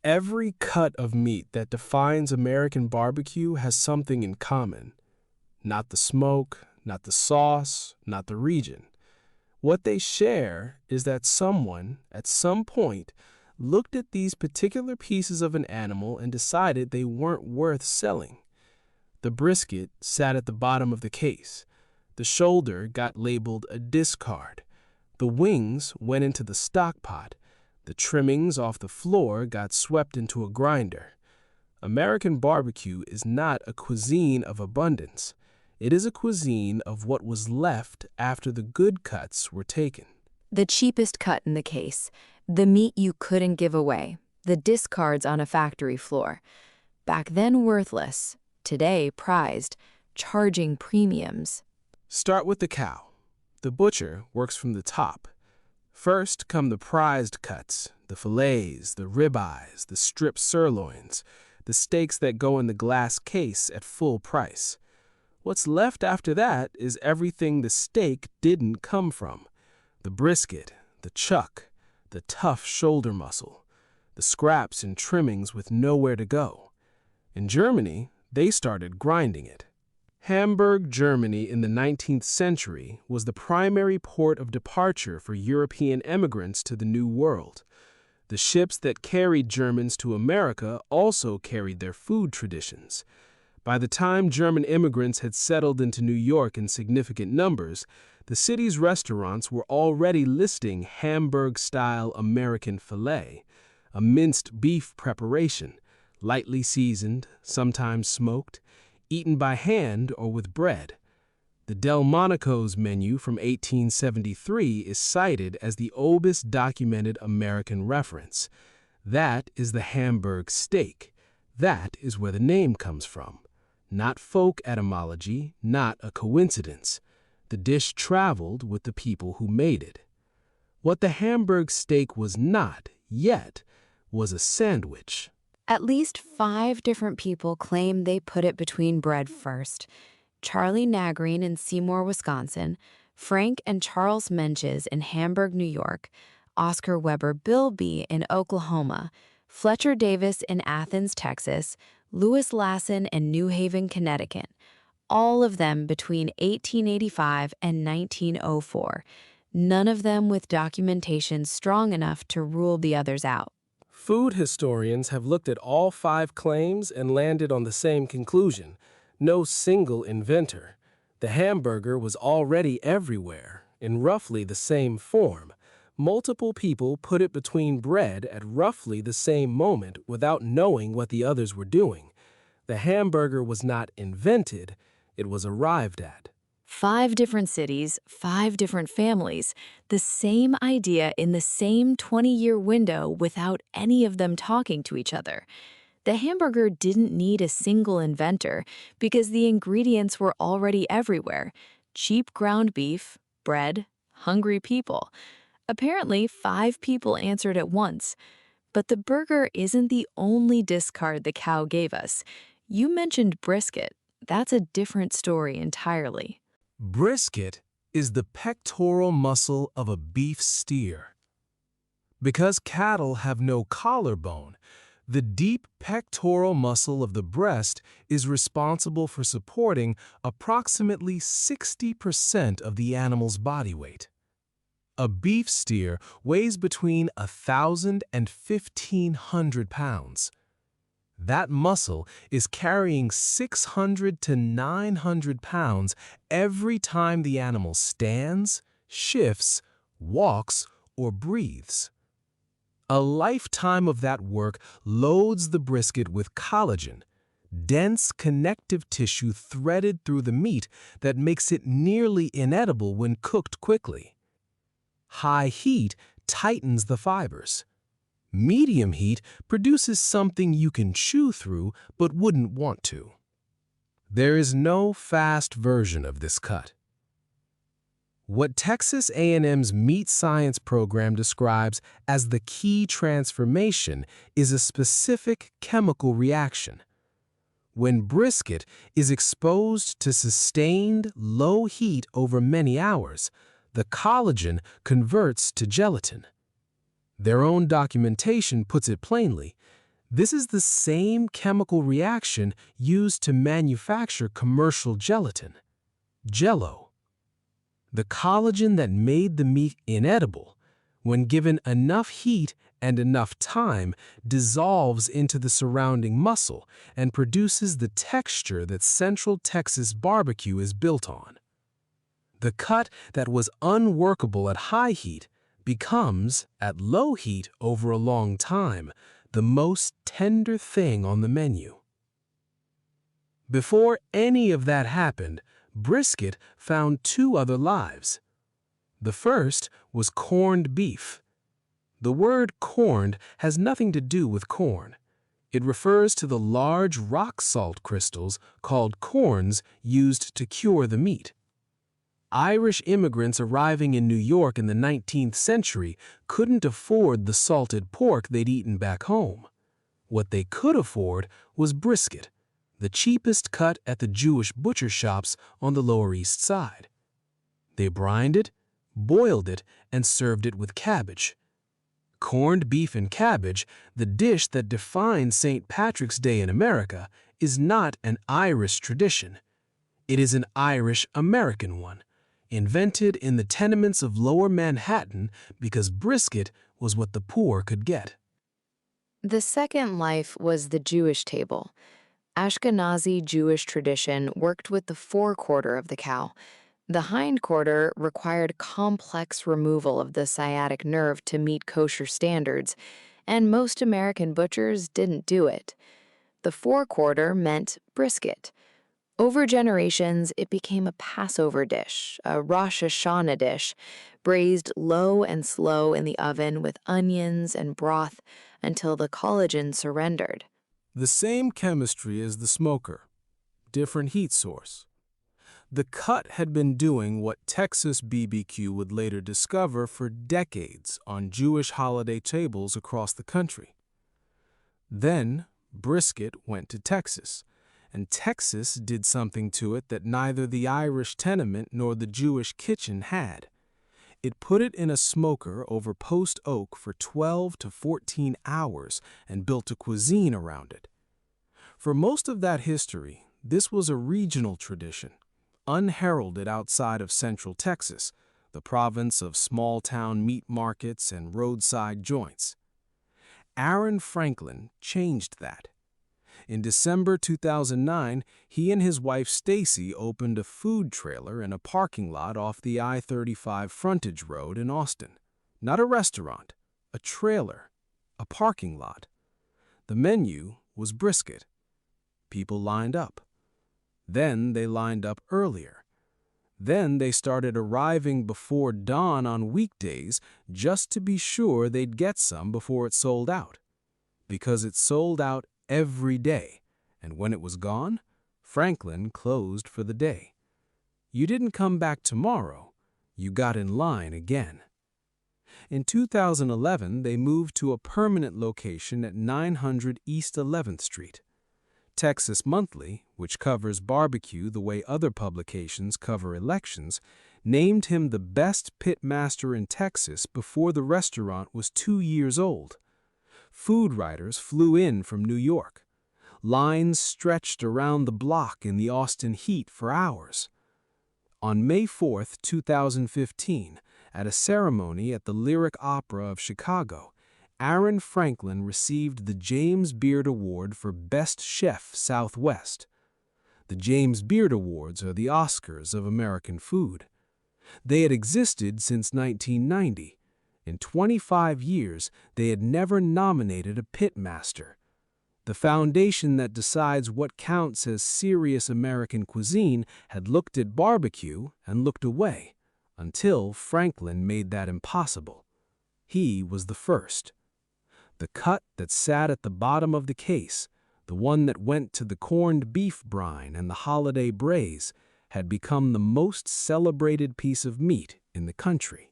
Every cut of meat that defines American barbecue has something in common. Not the smoke, not the sauce, not the region. What they share is that someone, at some point, looked at these particular pieces of an animal and decided they weren't worth selling. The brisket sat at the bottom of the case. The shoulder got labeled a discard. The wings went into the stock pot. The trimmings off the floor got swept into a grinder. American barbecue is not a cuisine of abundance. It is a cuisine of what was left after the good cuts were taken. The cheapest cut in the case, the meat you couldn't give away, the discards on a factory floor. Back then worthless, today prized, charging premiums. Start with the cow. The butcher works from the top. First come the prized cuts, the fillets, the ribeyes, the stripped sirloins, the steaks that go in the glass case at full price. What's left after that is everything the steak didn't come from. The brisket, the chuck, the tough shoulder muscle, the scraps and trimmings with nowhere to go. In Germany, they started grinding it. Hamburg, Germany in the 19th century was the primary port of departure for European immigrants to the New World. The ships that carried Germans to America also carried their food traditions. By the time German immigrants had settled into New York in significant numbers, the city's restaurants were already listing Hamburg-style American filet, a minced beef preparation, lightly seasoned, sometimes smoked, eaten by hand or with bread. The Delmonico's menu from 1873 is cited as the oldest documented American reference. That is the Hamburg steak. That is where the name comes from. Not folk etymology, not a coincidence. The dish traveled with the people who made it. What the Hamburg steak was not, yet, was a sandwich. At least 5 different people claim they put it between bread first. Charlie Nagreen in Seymour, Wisconsin, Frank and Charles Menches in Hamburg, New York, Oscar Weber Bilby in Oklahoma, Fletcher Davis in Athens, Texas, Louis Lassen in New Haven, Connecticut, all of them between 1885 and 1904, none of them with documentation strong enough to rule the others out. Food historians have looked at all 5 claims and landed on the same conclusion. No single inventor. The hamburger was already everywhere, in roughly the same form. Multiple people put it between bread at roughly the same moment without knowing what the others were doing. The hamburger was not invented, it was arrived at. 5 different cities, 5 different families, the same idea in the same 20-year window without any of them talking to each other. The hamburger didn't need a single inventor because the ingredients were already everywhere. Cheap ground beef, bread, hungry people. Apparently, 5 people answered at once. But the burger isn't the only discard the cow gave us. You mentioned brisket. That's a different story entirely. Brisket is the pectoral muscle of a beef steer. Because cattle have no collarbone, the deep pectoral muscle of the breast is responsible for supporting approximately 60% of the animal's body weight. A beef steer weighs between 1,000 and 1,500 pounds. That muscle is carrying 600 to 900 pounds every time the animal stands, shifts, walks, or breathes. A lifetime of that work loads the brisket with collagen, dense connective tissue threaded through the meat that makes it nearly inedible when cooked quickly. High heat tightens the fibers. Medium heat produces something you can chew through but wouldn't want to. There is no fast version of this cut. What Texas A&M's meat science program describes as the key transformation is a specific chemical reaction. When brisket is exposed to sustained low heat over many hours, the collagen converts to gelatin. Their own documentation puts it plainly. This is the same chemical reaction used to manufacture commercial gelatin, Jell-O. The collagen that made the meat inedible, when given enough heat and enough time, dissolves into the surrounding muscle and produces the texture that Central Texas barbecue is built on. The cut that was unworkable at high heat becomes, at low heat over a long time, the most tender thing on the menu. Before any of that happened, brisket found two other lives. The first was corned beef. The word corned has nothing to do with corn. It refers to the large rock salt crystals called corns used to cure the meat. Irish immigrants arriving in New York in the 19th century couldn't afford the salted pork they'd eaten back home. What they could afford was brisket, the cheapest cut at the Jewish butcher shops on the Lower East Side. They brined it, boiled it, and served it with cabbage. Corned beef and cabbage, the dish that defines St. Patrick's Day in America, is not an Irish tradition. It is an Irish-American one, invented in the tenements of Lower Manhattan because brisket was what the poor could get. The second life was the Jewish table. Ashkenazi Jewish tradition worked with the forequarter of the cow. The hindquarter required complex removal of the sciatic nerve to meet kosher standards, and most American butchers didn't do it. The forequarter meant brisket. Over generations, it became a Passover dish, a Rosh Hashanah dish, braised low and slow in the oven with onions and broth until the collagen surrendered. The same chemistry as the smoker, different heat source. The cut had been doing what Texas BBQ would later discover for decades on Jewish holiday tables across the country. Then, brisket went to Texas, and Texas did something to it that neither the Irish tenement nor the Jewish kitchen had. It put it in a smoker over post oak for 12 to 14 hours and built a cuisine around it. For most of that history, this was a regional tradition, unheralded outside of Central Texas, the province of small-town meat markets and roadside joints. Aaron Franklin changed that. In December 2009, he and his wife Stacy opened a food trailer in a parking lot off the I-35 frontage road in Austin. Not a restaurant, a trailer, a parking lot. The menu was brisket. People lined up. Then they lined up earlier. Then they started arriving before dawn on weekdays just to be sure they'd get some before it sold out. Because it sold out every day, and when it was gone, Franklin closed for the day. You didn't come back tomorrow, you got in line again. In 2011, they moved to a permanent location at 900 East 11th Street. Texas Monthly, which covers barbecue the way other publications cover elections, named him the best pitmaster in Texas before the restaurant was 2 years old. Food writers flew in from New York. Lines stretched around the block in the Austin heat for hours. On May 4, 2015, at a ceremony at the Lyric Opera of Chicago, Aaron Franklin received the James Beard Award for Best Chef Southwest. The James Beard Awards are the Oscars of American food. They had existed since 1990. In 25 years, they had never nominated a pitmaster. The foundation that decides what counts as serious American cuisine had looked at barbecue and looked away, until Franklin made that impossible. He was the first. The cut that sat at the bottom of the case, the one that went to the corned beef brine and the holiday braise, had become the most celebrated piece of meat in the country.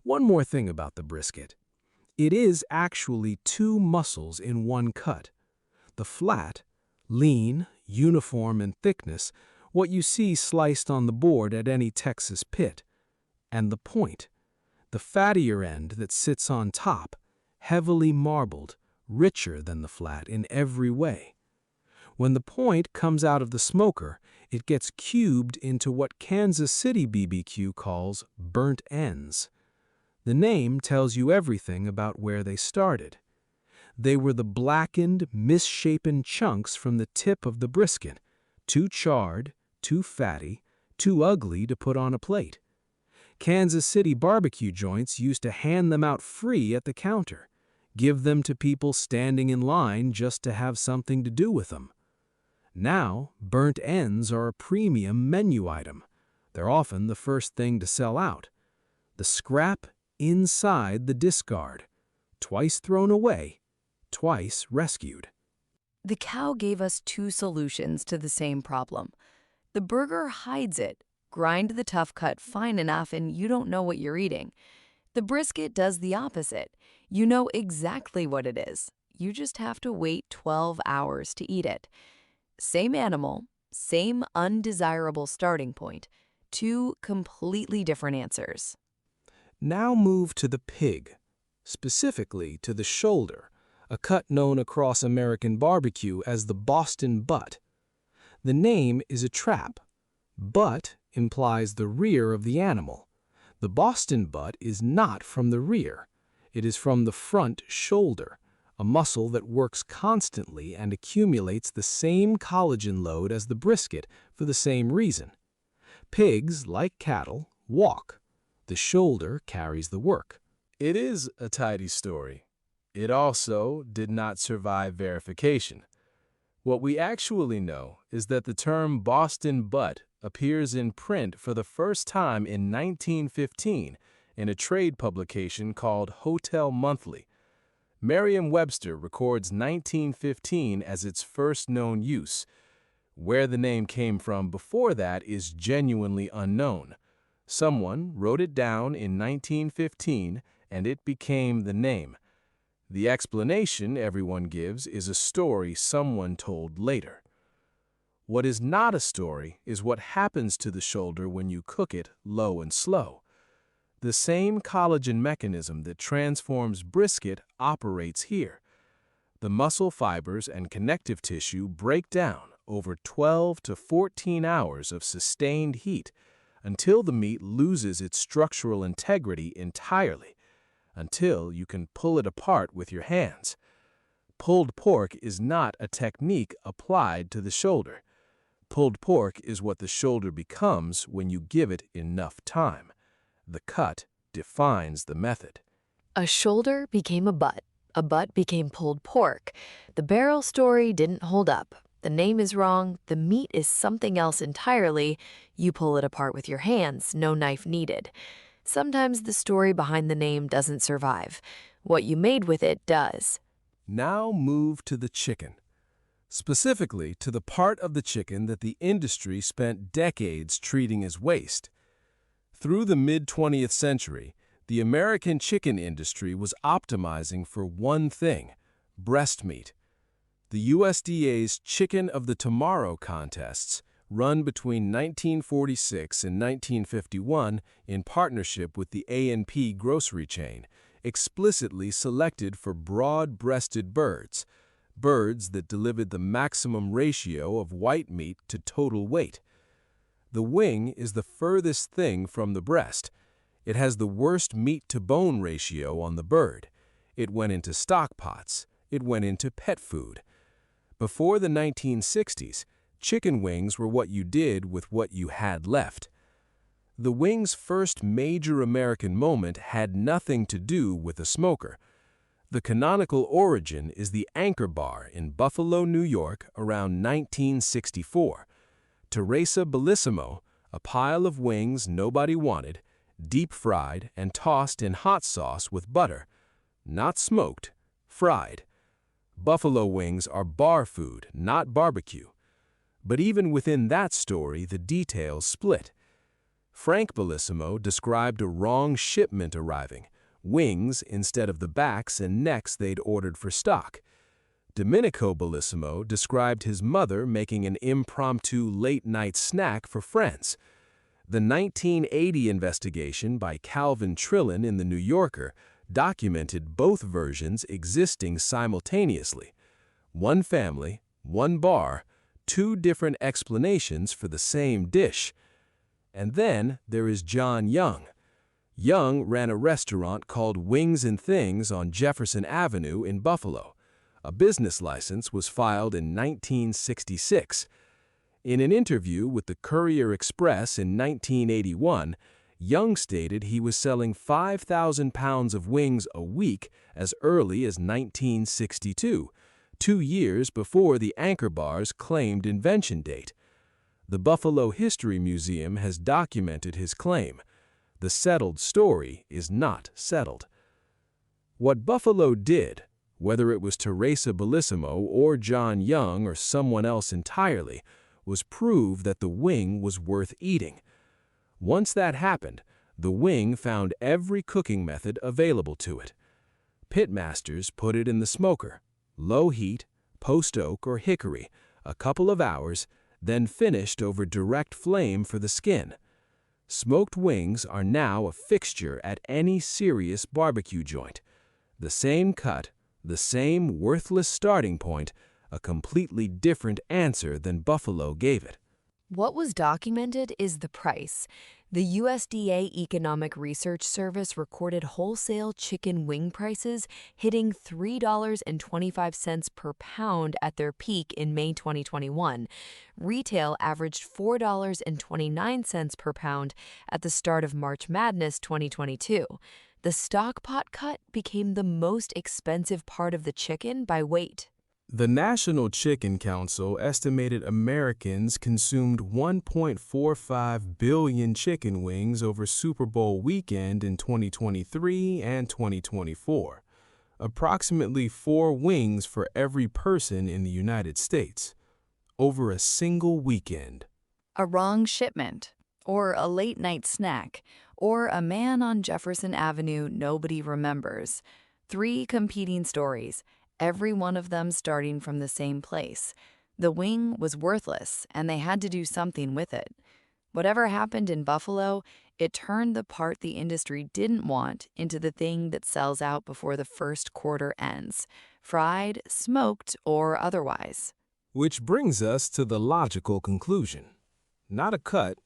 One more thing about the brisket. It is actually two muscles in one cut. The flat, lean, uniform in thickness, what you see sliced on the board at any Texas pit, and the point, the fattier end that sits on top, heavily marbled, richer than the flat in every way. When the point comes out of the smoker, it gets cubed into what Kansas City BBQ calls burnt ends. The name tells you everything about where they started. They were the blackened, misshapen chunks from the tip of the brisket, too charred, too fatty, too ugly to put on a plate. Kansas City barbecue joints used to hand them out free at the counter, give them to people standing in line just to have something to do with them. Now, burnt ends are a premium menu item. They're often the first thing to sell out. The scrap inside the discard, twice thrown away, twice rescued. The cow gave us two solutions to the same problem. The burger hides it. Grind the tough cut fine enough and you don't know what you're eating. The brisket does the opposite. You know exactly what it is. You just have to wait 12 hours to eat it. Same animal, same undesirable starting point. Two completely different answers. Now move to the pig, specifically to the shoulder, a cut known across American barbecue as the Boston butt. The name is a trap. Butt implies the rear of the animal. The Boston butt is not from the rear. It is from the front shoulder, a muscle that works constantly and accumulates the same collagen load as the brisket for the same reason. Pigs, like cattle, walk. The shoulder carries the work. It is a tidy story. It also did not survive verification. What we actually know is that the term Boston butt appears in print for the first time in 1915 in a trade publication called Hotel Monthly. Merriam-Webster records 1915 as its first known use. Where the name came from before that is genuinely unknown. Someone wrote it down in 1915 and it became the name. The explanation everyone gives is a story someone told later. What is not a story is what happens to the shoulder when you cook it low and slow. The same collagen mechanism that transforms brisket operates here. The muscle fibers and connective tissue break down over 12 to 14 hours of sustained heat until the meat loses its structural integrity entirely, until you can pull it apart with your hands. Pulled pork is not a technique applied to the shoulder. Pulled pork is what the shoulder becomes when you give it enough time. The cut defines the method. A shoulder became a butt became pulled pork. The barrel story didn't hold up. The name is wrong, the meat is something else entirely. You pull it apart with your hands, no knife needed. Sometimes the story behind the name doesn't survive. What you made with it does. Now move to the chicken. Specifically to the part of the chicken that the industry spent decades treating as waste. Through the mid-20th century, the American chicken industry was optimizing for one thing: breast meat. The USDA's Chicken of the Tomorrow contests, run between 1946 and 1951 in partnership with the A&P grocery chain, explicitly selected for broad-breasted birds, birds that delivered the maximum ratio of white meat to total weight. The wing is the furthest thing from the breast. It has the worst meat-to-bone ratio on the bird. It went into stock pots. It went into pet food. Before the 1960s, chicken wings were what you did with what you had left. The wing's first major American moment had nothing to do with a smoker. The canonical origin is the Anchor Bar in Buffalo, New York, around 1964. Teresa Bellissimo, a pile of wings nobody wanted, deep-fried and tossed in hot sauce with butter. Not smoked, fried. Buffalo wings are bar food, not barbecue. But even within that story, the details split. Frank Bellissimo described a wrong shipment arriving, wings instead of the backs and necks they'd ordered for stock. Domenico Bellissimo described his mother making an impromptu late-night snack for friends. The 1980 investigation by Calvin Trillin in The New Yorker documented both versions existing simultaneously. One family, one bar, two different explanations for the same dish. And then there is John Young. Young ran a restaurant called Wings and Things on Jefferson Avenue in Buffalo. A business license was filed in 1966. In an interview with the Courier Express in 1981, Young stated he was selling 5,000 pounds of wings a week as early as 1962, 2 years before the Anchor Bar's claimed invention date. The Buffalo History Museum has documented his claim. The settled story is not settled. What Buffalo did, whether it was Teresa Bellissimo or John Young or someone else entirely, was prove that the wing was worth eating. Once that happened, the wing found every cooking method available to it. Pitmasters put it in the smoker, low heat, post oak or hickory, a couple of hours, then finished over direct flame for the skin. Smoked wings are now a fixture at any serious barbecue joint. The same cut, the same worthless starting point, a completely different answer than Buffalo gave it. What was documented is the price. The USDA Economic Research Service recorded wholesale chicken wing prices hitting $3.25 per pound at their peak in May 2021. Retail averaged $4.29 per pound at the start of March Madness 2022. The stock pot cut became the most expensive part of the chicken by weight. The National Chicken Council estimated Americans consumed 1.45 billion chicken wings over Super Bowl weekend in 2023 and 2024, approximately 4 wings for every person in the United States, over a single weekend. A wrong shipment, or a late-night snack, or a man on Jefferson Avenue nobody remembers. 3 competing stories, every one of them starting from the same place. The wing was worthless, and they had to do something with it. Whatever happened in Buffalo, it turned the part the industry didn't want into the thing that sells out before the first quarter ends, fried, smoked, or otherwise. Which brings us to the logical conclusion. Not a cut,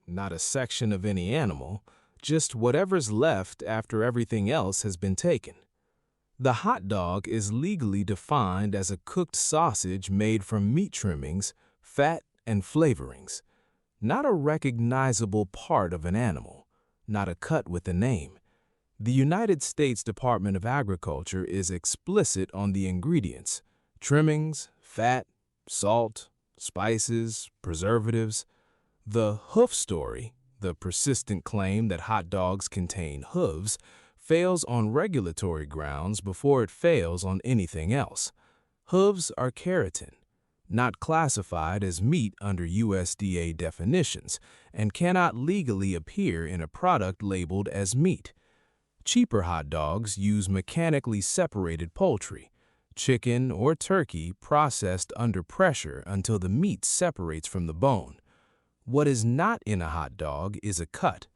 not a section of any animal, just whatever's left after everything else has been taken. The hot dog is legally defined as a cooked sausage made from meat trimmings, fat, and flavorings. Not a recognizable part of an animal, not a cut with a name. The United States Department of Agriculture is explicit on the ingredients: trimmings, fat, salt, spices, preservatives. The hoof story, the persistent claim that hot dogs contain hooves, fails on regulatory grounds before it fails on anything else. Hooves are keratin, not classified as meat under USDA definitions, and cannot legally appear in a product labeled as meat. Cheaper hot dogs use mechanically separated poultry, chicken or turkey processed under pressure until the meat separates from the bone. What is not in a hot dog is a cut.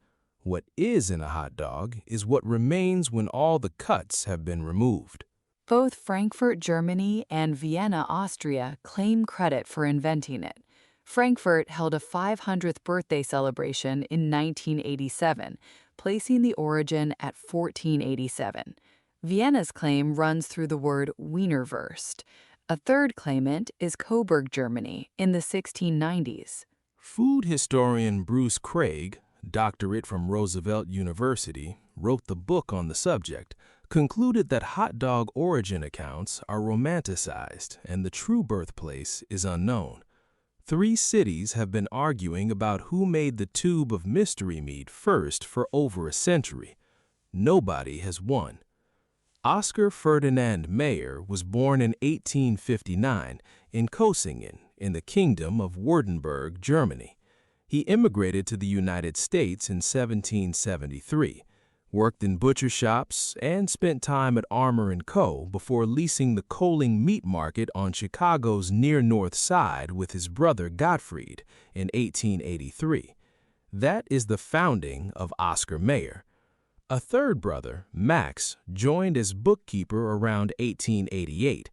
What is in a hot dog is what remains when all the cuts have been removed. Both Frankfurt, Germany, and Vienna, Austria claim credit for inventing it. Frankfurt held a 500th birthday celebration in 1987, placing the origin at 1487. Vienna's claim runs through the word Wienerwurst. A third claimant is Coburg, Germany, in the 1690s. Food historian Bruce Craig, doctorate from Roosevelt University, wrote the book on the subject, concluded that hot dog origin accounts are romanticized and the true birthplace is unknown. 3 cities have been arguing about who made the tube of mystery meat first for over a century. Nobody has won. Oscar Ferdinand Mayer was born in 1859 in Kosingen in the Kingdom of Württemberg, Germany. He immigrated to the United States in 1773, worked in butcher shops, and spent time at Armour & Co. before leasing the Coaling Meat Market on Chicago's near North Side with his brother Gottfried in 1883. That is the founding of Oscar Mayer. A third brother, Max, joined as bookkeeper around 1888.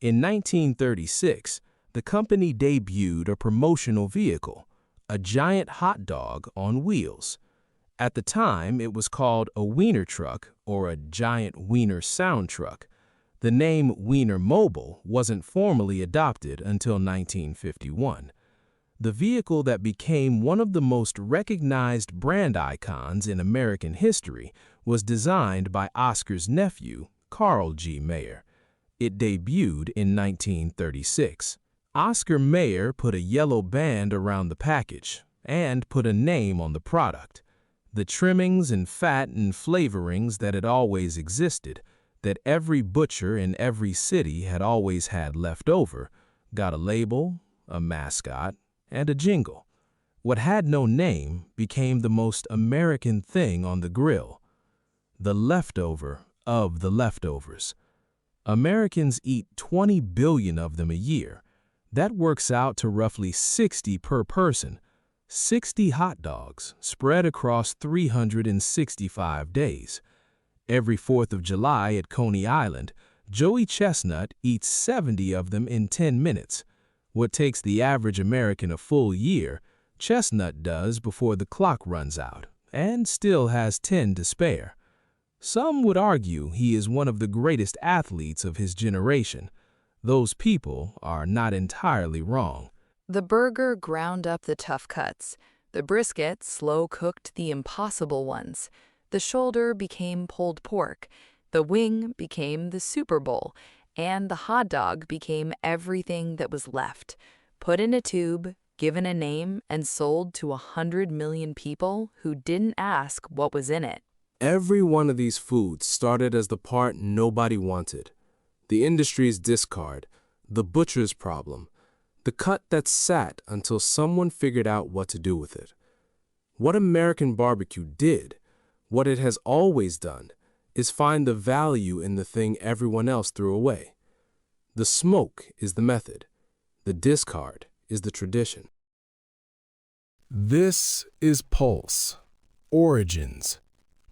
In 1936, the company debuted a promotional vehicle, a giant hot dog on wheels. At the time, it was called a Wiener truck or a giant Wiener sound truck. The name Wiener Mobile wasn't formally adopted until 1951. The vehicle that became one of the most recognized brand icons in American history was designed by Oscar's nephew, Carl G. Mayer. It debuted in 1936. Oscar Mayer put a yellow band around the package and put a name on the product. The trimmings and fat and flavorings that had always existed, that every butcher in every city had always had left over, got a label, a mascot, and a jingle. What had no name became the most American thing on the grill. The leftover of the leftovers. Americans eat 20 billion of them a year. That works out to roughly 60 per person. 60 hot dogs spread across 365 days. Every 4th of July at Coney Island, Joey Chestnut eats 70 of them in 10 minutes. What takes the average American a full year, Chestnut does before the clock runs out, and still has 10 to spare. Some would argue he is one of the greatest athletes of his generation. Those people are not entirely wrong. The burger ground up the tough cuts. The brisket slow-cooked the impossible ones. The shoulder became pulled pork. The wing became the Super Bowl. And the hot dog became everything that was left. Put in a tube, given a name, and sold to 100 million people who didn't ask what was in it. Every one of these foods started as the part nobody wanted. The industry's discard, the butcher's problem, the cut that sat until someone figured out what to do with it. What American barbecue did, what it has always done, is find the value in the thing everyone else threw away. The smoke is the method. The discard is the tradition. This is Pulse, Origins,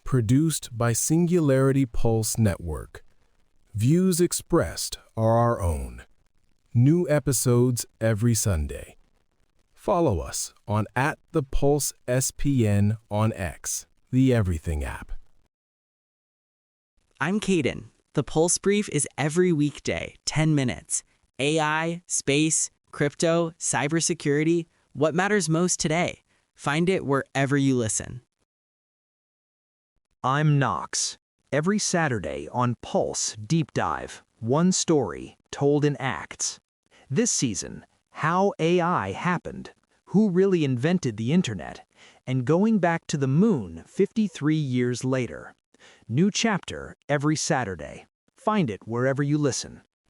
produced by Singularity Pulse Network. Views expressed are our own. New episodes every Sunday. Follow us on @ThePulseSPN on X, the Everything app. I'm Caden. The Pulse Brief is every weekday, 10 minutes. AI, space, crypto, cybersecurity, what matters most today? Find it wherever you listen. I'm Knox. Every Saturday on Pulse Deep Dive, one story told in acts. This season, how AI happened, who really invented the internet, and going back to the moon 53 years later. New chapter every Saturday. Find it wherever you listen.